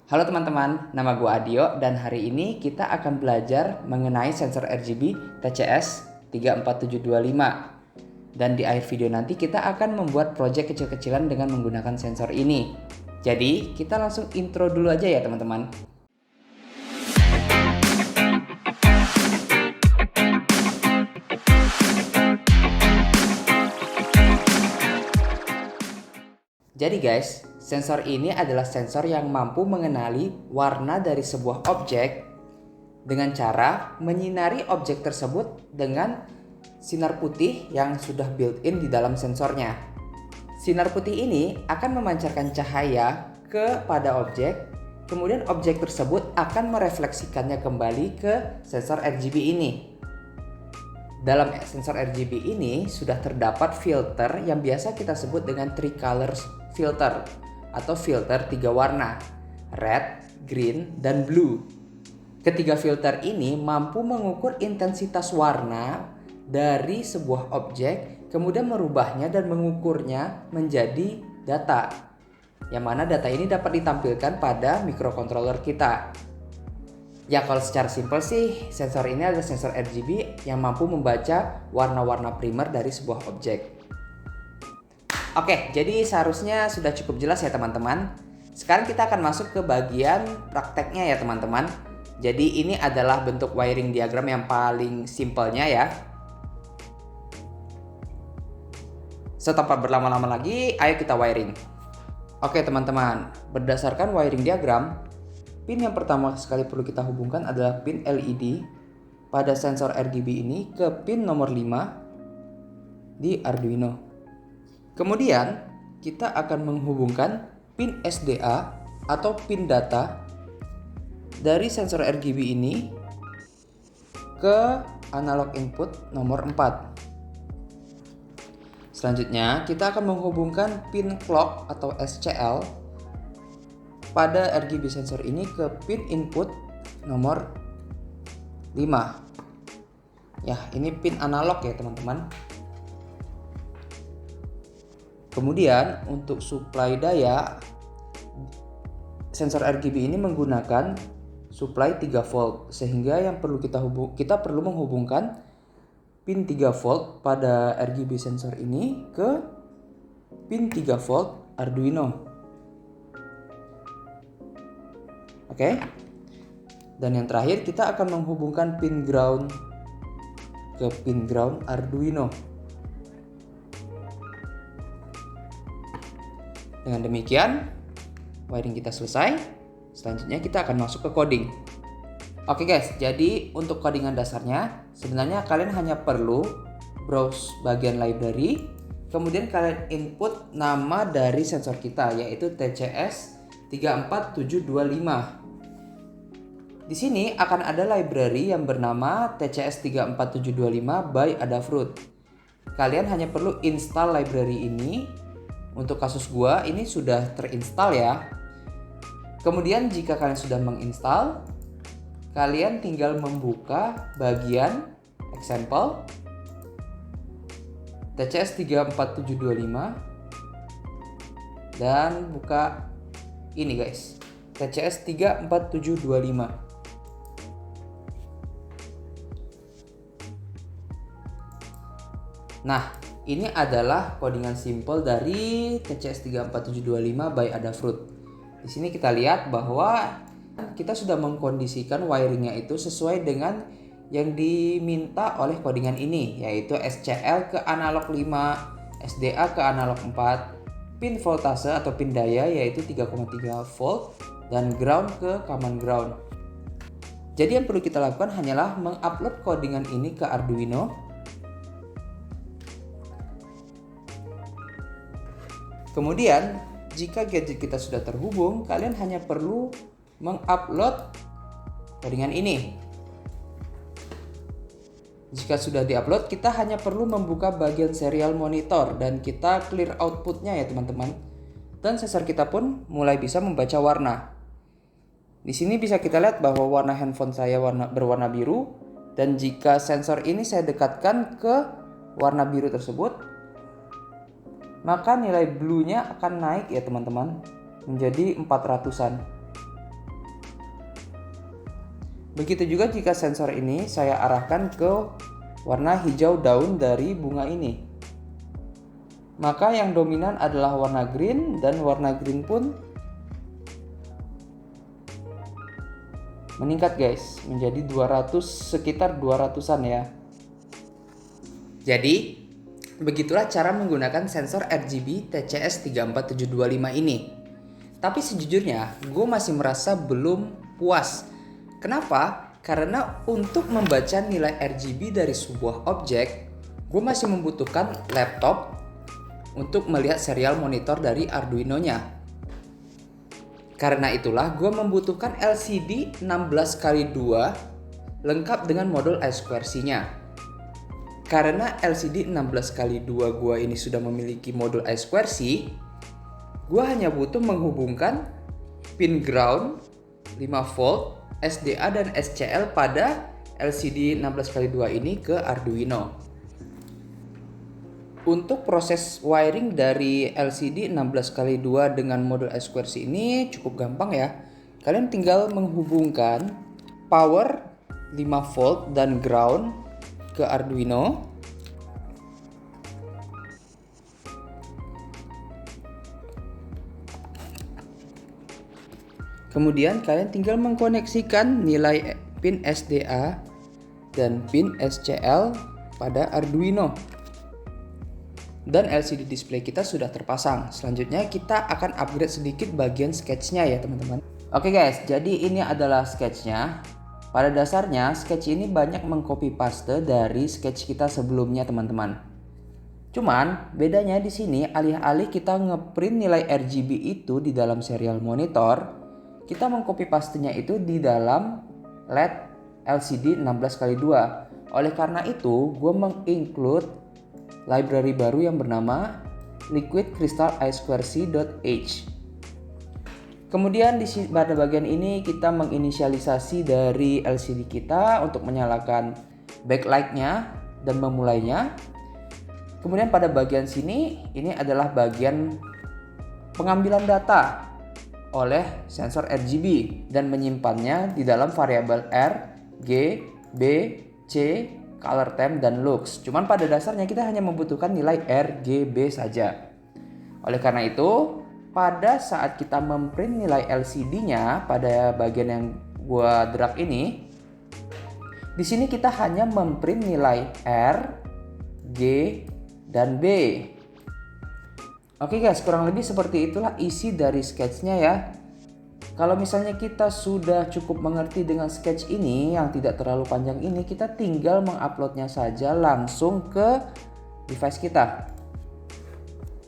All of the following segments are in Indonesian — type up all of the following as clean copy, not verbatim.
Halo teman-teman, nama gue Adio dan hari ini kita akan belajar mengenai sensor RGB TCS 34725. Dan di akhir video nanti kita akan membuat project kecil-kecilan dengan menggunakan sensor ini. Jadi kita langsung intro dulu aja ya teman-teman. Jadi guys, sensor ini adalah sensor yang mampu mengenali warna dari sebuah objek dengan cara menyinari objek tersebut dengan sinar putih yang sudah built-in di dalam sensornya. Sinar putih ini akan memancarkan cahaya kepada objek, kemudian objek tersebut akan merefleksikannya kembali ke sensor RGB ini. Dalam sensor RGB ini sudah terdapat filter yang biasa kita sebut dengan tricolor filter atau filter 3 warna, red, green, dan blue. Ketiga filter ini mampu mengukur intensitas warna dari sebuah objek, kemudian merubahnya dan mengukurnya menjadi data. Yang mana data ini dapat ditampilkan pada microcontroller kita. Ya kalau secara simpel sih, sensor ini adalah sensor RGB yang mampu membaca warna-warna primer dari sebuah objek. Oke, jadi seharusnya sudah cukup jelas ya teman-teman. Sekarang kita akan masuk ke bagian prakteknya ya teman-teman. Jadi ini adalah bentuk wiring diagram yang paling simpelnya ya. Tanpa berlama-lama lagi, ayo kita wiring. Oke teman-teman, berdasarkan wiring diagram, pin yang pertama sekali perlu kita hubungkan adalah pin LED pada sensor RGB ini ke pin nomor 5 di Arduino. Kemudian kita akan menghubungkan pin SDA atau pin data dari sensor RGB ini ke analog input nomor 4. Selanjutnya kita akan menghubungkan pin clock atau SCL pada RGB sensor ini ke pin input nomor 5. Ya, ini pin analog ya teman-teman. Kemudian untuk suplai daya, sensor RGB ini menggunakan suplai 3 volt sehingga yang perlu kita perlu menghubungkan pin 3 volt pada RGB sensor ini ke pin 3 volt Arduino. Oke. Dan yang terakhir kita akan menghubungkan pin ground ke pin ground Arduino. Dengan demikian, wiring kita selesai. Selanjutnya kita akan masuk ke coding. Oke guys, jadi untuk codingan dasarnya sebenarnya kalian hanya perlu browse bagian library, kemudian kalian input nama dari sensor kita yaitu TCS 34725. Di sini akan ada library yang bernama TCS 34725 by Adafruit. Kalian hanya perlu install library ini. Untuk kasus gua ini sudah terinstall ya. Kemudian jika kalian sudah menginstal, kalian tinggal membuka bagian example TCS 34725 dan buka ini guys, TCS 34725. Nah, ini adalah codingan simple dari TCS 34725 by Adafruit. Di sini kita lihat bahwa kita sudah mengkondisikan wiringnya itu sesuai dengan yang diminta oleh codingan ini, yaitu SCL ke analog 5, SDA ke analog 4, pin voltase atau pin daya yaitu 3,3 volt, dan ground ke common ground. Jadi yang perlu kita lakukan hanyalah mengupload codingan ini ke Arduino. Kemudian, jika gadget kita sudah terhubung, kalian hanya perlu mengupload codingan ini. Jika sudah diupload, kita hanya perlu membuka bagian serial monitor dan kita clear outputnya ya teman-teman. Dan sensor kita pun mulai bisa membaca warna. Di sini bisa kita lihat bahwa warna handphone saya berwarna biru, dan jika sensor ini saya dekatkan ke warna biru tersebut, maka nilai blue-nya akan naik ya teman-teman menjadi 400-an. Begitu juga jika sensor ini saya arahkan ke warna hijau daun dari bunga ini. Maka yang dominan adalah warna green, dan warna green pun meningkat guys menjadi 200, sekitar 200-an ya. Jadi begitulah cara menggunakan sensor RGB TCS34725 ini. Tapi sejujurnya gue masih merasa belum puas. Kenapa? Karena untuk membaca nilai RGB dari sebuah objek, gue masih membutuhkan laptop untuk melihat serial monitor dari Arduino-nya. Karena itulah gue membutuhkan LCD 16x2 lengkap dengan modul I2C-nya. Karena LCD 16x2 gue ini sudah memiliki modul I2C, gue hanya butuh menghubungkan pin ground 5V, SDA dan SCL pada LCD 16x2 ini ke Arduino. Untuk proses wiring dari LCD 16x2 dengan modul I2C ini cukup gampang ya. Kalian tinggal menghubungkan power 5V dan ground ke Arduino. Kemudian kalian tinggal mengkoneksikan nilai pin SDA dan pin SCL pada Arduino. Dan LCD display kita sudah terpasang. Selanjutnya kita akan upgrade sedikit bagian sketchnya ya teman-teman. Oke guys, jadi ini adalah sketchnya. Pada dasarnya sketch ini banyak mengcopy paste dari sketch kita sebelumnya teman-teman. Cuman bedanya di sini, alih-alih kita ngeprint nilai RGB itu di dalam serial monitor, kita mengcopy pastenya itu di dalam LED LCD 16x2. Oleh karena itu, gue menginclude library baru yang bernama Liquid Crystal I2C.h. Kemudian pada bagian ini kita menginisialisasi dari LCD kita untuk menyalakan backlight-nya dan memulainya. Kemudian pada bagian sini, ini adalah bagian pengambilan data oleh sensor RGB dan menyimpannya di dalam variabel R, G, B, C, color temp, dan lux. Cuman pada dasarnya kita hanya membutuhkan nilai R, G, B saja. Oleh karena itu, pada saat kita memprint nilai LCD-nya pada bagian yang gua drag ini, di sini kita hanya memprint nilai R, G, dan B. Oke guys, kurang lebih seperti itulah isi dari sketchnya ya. Kalau misalnya kita sudah cukup mengerti dengan sketch ini yang tidak terlalu panjang ini, kita tinggal menguploadnya saja langsung ke device kita.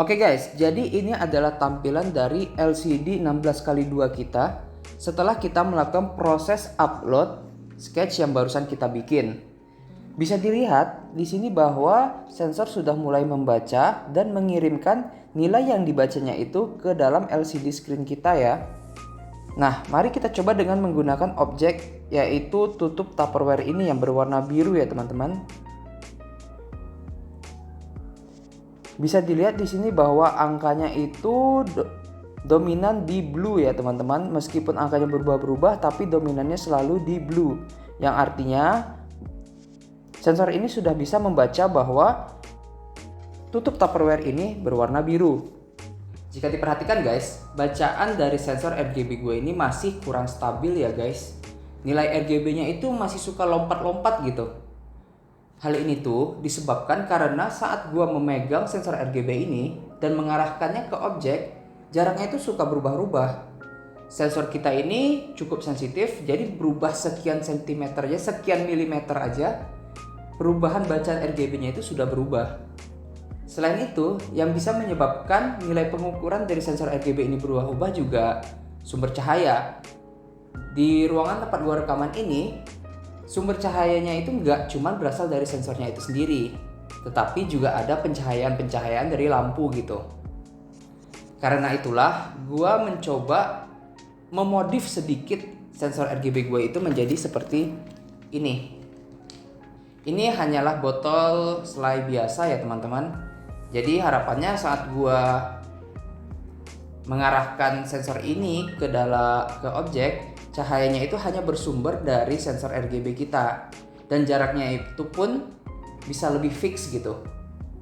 Oke guys, jadi ini adalah tampilan dari LCD 16x2 kita setelah kita melakukan proses upload sketch yang barusan kita bikin. Bisa dilihat di sini bahwa sensor sudah mulai membaca dan mengirimkan nilai yang dibacanya itu ke dalam LCD screen kita ya. Nah, mari kita coba dengan menggunakan objek yaitu tutup Tupperware ini yang berwarna biru ya teman-teman. Bisa dilihat di sini bahwa angkanya itu dominan di blue ya teman-teman. Meskipun angkanya berubah-ubah tapi dominannya selalu di blue. Yang artinya sensor ini sudah bisa membaca bahwa tutup Tupperware ini berwarna biru. Jika diperhatikan guys, bacaan dari sensor RGB gue ini masih kurang stabil ya guys. Nilai RGB-nya itu masih suka lompat-lompat gitu. Hal ini tuh disebabkan karena saat gue memegang sensor RGB ini dan mengarahkannya ke objek, jaraknya itu suka berubah-ubah. Sensor kita ini cukup sensitif, jadi berubah sekian sentimeter aja, sekian milimeter aja, perubahan bacaan RGB-nya itu sudah berubah. Selain itu, yang bisa menyebabkan nilai pengukuran dari sensor RGB ini berubah-ubah juga sumber cahaya. Di ruangan tempat gua rekaman ini, sumber cahayanya itu nggak cuma berasal dari sensornya itu sendiri, tetapi juga ada pencahayaan-pencahayaan dari lampu gitu. Karena itulah, gua mencoba memodif sedikit sensor RGB gue itu menjadi seperti ini. Ini hanyalah botol selai biasa ya teman-teman. Jadi harapannya saat gua mengarahkan sensor ini ke objek, cahayanya itu hanya bersumber dari sensor RGB kita, dan jaraknya itu pun bisa lebih fix gitu.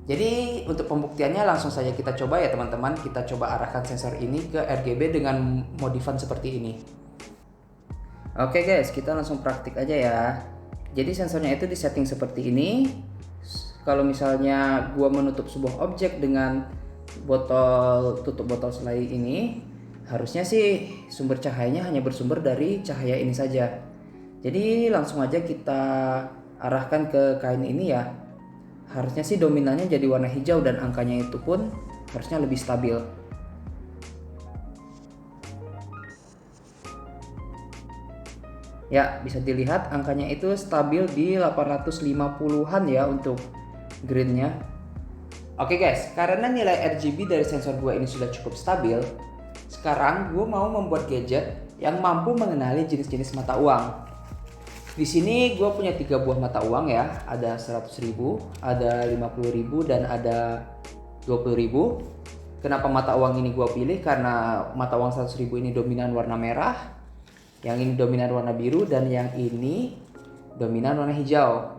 Jadi untuk pembuktiannya langsung saja kita coba ya teman-teman. Kita coba arahkan sensor ini ke RGB dengan modifan seperti ini. Oke guys, kita langsung praktik aja ya. Jadi sensornya itu disetting seperti ini. Kalau misalnya gua menutup sebuah objek dengan tutup botol selai ini, harusnya sih sumber cahayanya hanya bersumber dari cahaya ini saja. Jadi langsung aja kita arahkan ke kain ini ya. Harusnya sih dominannya jadi warna hijau dan angkanya itu pun harusnya lebih stabil. Ya, bisa dilihat angkanya itu stabil di 850-an ya untuk greennya. Oke guys, karena nilai RGB dari sensor gua ini sudah cukup stabil, sekarang gua mau membuat gadget yang mampu mengenali jenis-jenis mata uang. Di sini gue punya 3 buah mata uang ya, ada 100.000, ada 50.000 dan ada 20.000. Kenapa mata uang ini gue pilih? Karena mata uang 100.000 ini dominan warna merah, yang ini dominan warna biru, dan yang ini dominan warna hijau.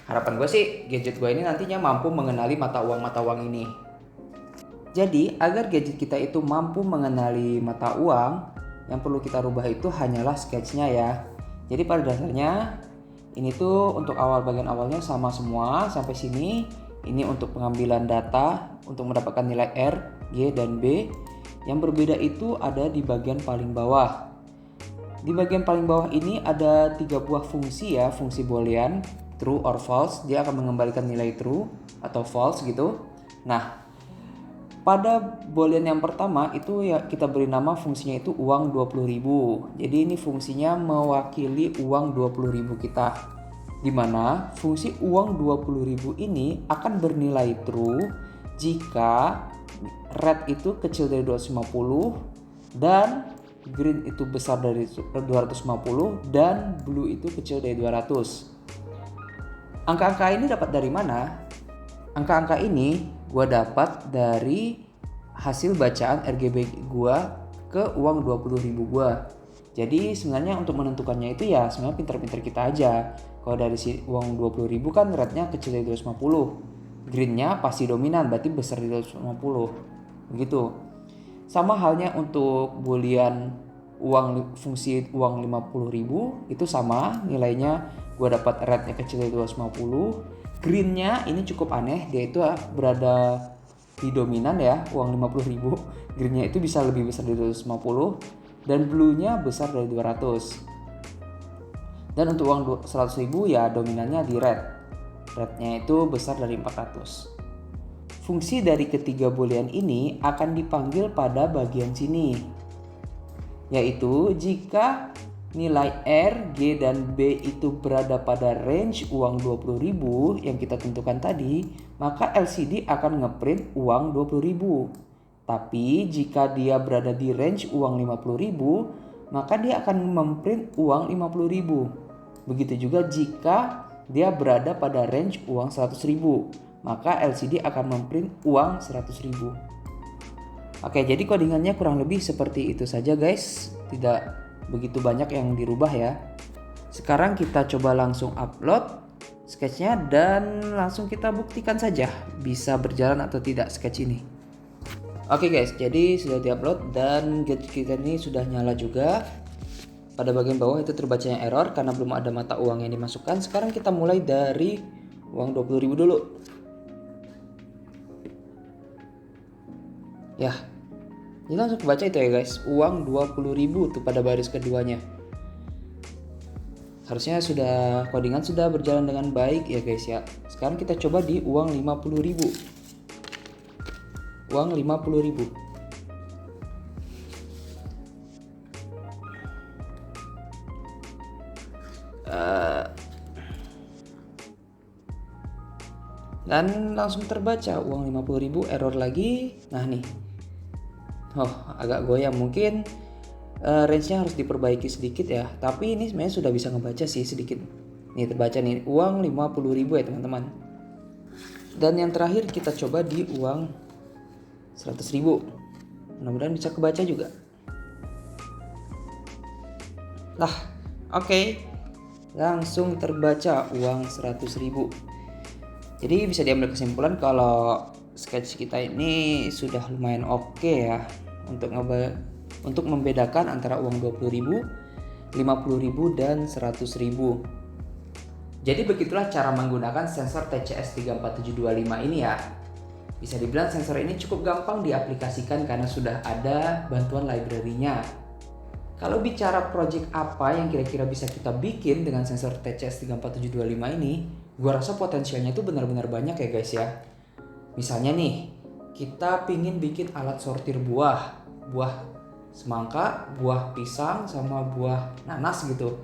Harapan gue sih gadget gue ini nantinya mampu mengenali mata uang ini. Jadi agar gadget kita itu mampu mengenali mata uang, yang perlu kita rubah itu hanyalah sketchnya ya. Jadi pada dasarnya ini tuh untuk bagian awalnya sama semua sampai sini. Ini untuk pengambilan data untuk mendapatkan nilai R, G, dan B. Yang berbeda itu ada di bagian paling bawah. Di bagian paling bawah ini ada 3 buah fungsi ya, fungsi boolean, true or false. Dia akan mengembalikan nilai true atau false gitu. Nah, pada boolean yang pertama itu ya kita beri nama fungsinya itu uang 20.000. Jadi ini fungsinya mewakili uang 20.000 kita. Dimana fungsi uang 20.000 ini akan bernilai true jika red itu kecil dari 250 dan green itu besar dari 250 dan blue itu kecil dari 200. Angka-angka ini dapat dari mana? Angka-angka ini gue dapat dari hasil bacaan RGB gue ke uang 20.000 gue. Jadi sebenarnya untuk menentukannya itu ya sebenarnya pinter-pinter kita aja. Kalau dari si uang 20.000 kan rednya kecil dari 250, greennya pasti dominan berarti besar dari 250 begitu. Sama halnya untuk boolean fungsi uang 50.000 itu sama nilainya. Gue dapat rednya kecil dari 250. Greennya ini cukup aneh, dia itu berada di dominan ya, uang 50.000. Greennya itu bisa lebih besar dari 250 dan bluenya besar dari 200. Dan untuk uang 100.000 ya dominannya di red. Rednya itu besar dari 400. Fungsi dari ketiga boolean ini akan dipanggil pada bagian sini, yaitu jika nilai R, G, dan B itu berada pada range uang 20.000 yang kita tentukan tadi, maka LCD akan ngeprint uang 20.000. Tapi jika dia berada di range uang 50.000, maka dia akan memprint uang 50.000. Begitu juga jika dia berada pada range uang 100.000, maka LCD akan memprint uang 100.000. Oke, jadi codingannya kurang lebih seperti itu saja guys. Tidak begitu banyak yang dirubah ya. Sekarang kita coba langsung upload sketchnya dan langsung kita buktikan saja bisa berjalan atau tidak sketch ini. Oke guys, jadi sudah diupload dan gadget kita ini sudah nyala juga. Pada bagian bawah itu terbacanya error karena belum ada mata uang yang dimasukkan. Sekarang kita mulai dari uang 20.000 dulu. Ya, ini langsung kebaca itu ya guys, uang 20.000 tuh pada baris keduanya. Harusnya codingan sudah berjalan dengan baik ya guys ya. Sekarang kita coba di uang 50.000. Uang 50.000. Dan langsung terbaca uang 50.000, error lagi. Nah nih, agak goyang, mungkin range-nya harus diperbaiki sedikit ya. Tapi ini sebenarnya sudah bisa ngebaca sih sedikit. Nih terbaca nih, uang 50.000 ya teman-teman. Dan yang terakhir kita coba di uang 100.000. Mudah-mudahan bisa kebaca juga. Lah, oke. Langsung terbaca uang 100.000. Jadi bisa diambil kesimpulan kalau sketch kita ini sudah lumayan oke ya untuk membedakan antara uang 20.000, 50.000 dan 100.000. Jadi begitulah cara menggunakan sensor TCS 34725 ini ya. Bisa dibilang sensor ini cukup gampang diaplikasikan karena sudah ada bantuan library-nya. Kalau bicara project apa yang kira-kira bisa kita bikin dengan sensor TCS 34725 ini, gua rasa potensialnya itu benar-benar banyak ya guys ya. Misalnya nih, kita pingin bikin alat sortir buah semangka, buah pisang, sama buah nanas gitu.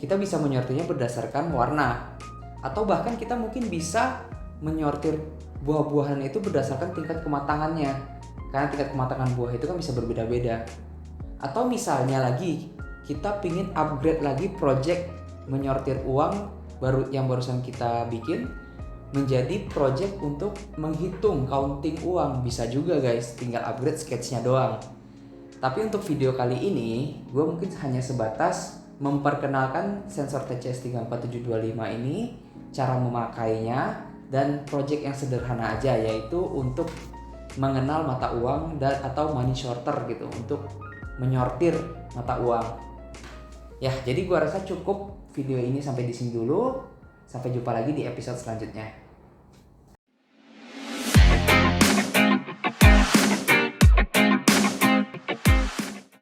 Kita bisa menyortirnya berdasarkan warna. Atau bahkan kita mungkin bisa menyortir buah-buahan itu berdasarkan tingkat kematangannya. Karena tingkat kematangan buah itu kan bisa berbeda-beda. Atau misalnya lagi, kita pingin upgrade lagi project menyortir uang yang barusan kita bikin menjadi project untuk menghitung counting uang. Bisa juga guys, tinggal upgrade sketchnya doang. Tapi untuk video kali ini, gue mungkin hanya sebatas memperkenalkan sensor TCS 34725 ini, cara memakainya, dan project yang sederhana aja, yaitu untuk mengenal mata uang atau money sorter gitu, untuk menyortir mata uang. Ya, jadi gua rasa cukup video ini sampai di sini dulu. Sampai jumpa lagi di episode selanjutnya.